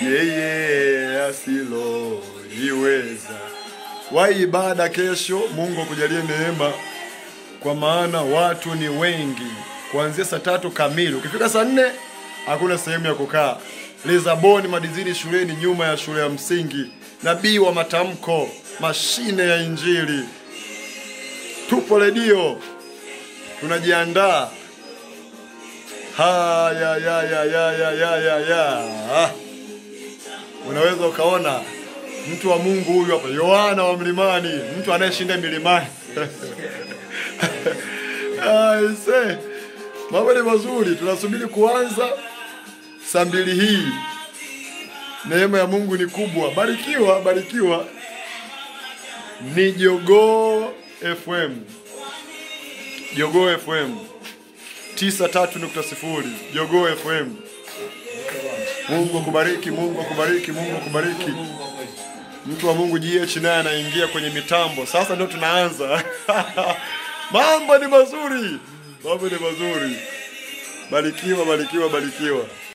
yeye asiloliweza. Wahi ibada kesho, Mungu akujalie neema, kwa maana watu ni wengi. Kuanzia saa 3 kamili, ukifika saa 4 hakuna sehemu ya kukaa. Lisaboni Madizini shuleni, nyuma ya shule ya msingi. Nabii wa matamko, mashine ya injili. Tupo redio, tunajiandaa. Ya. Unaweza ukaona mtu wa Mungu huyu hapa, Yohana wa Mlimani, mtu anayeshinda milimani. Mambo ni mazuri, tunasubiri kuanza saa 2 hii. Neema ya Mungu ni kubwa. Barikiwa. Ni Jogoo FM. Jogoo FM 93.0 Jogoo FM. Mungu akubariki. Mtu wa Mungu GH naye anaingia kwenye mitambo. Sasa ndio tunaanza. Mambo ni mazuri. Barikiwa.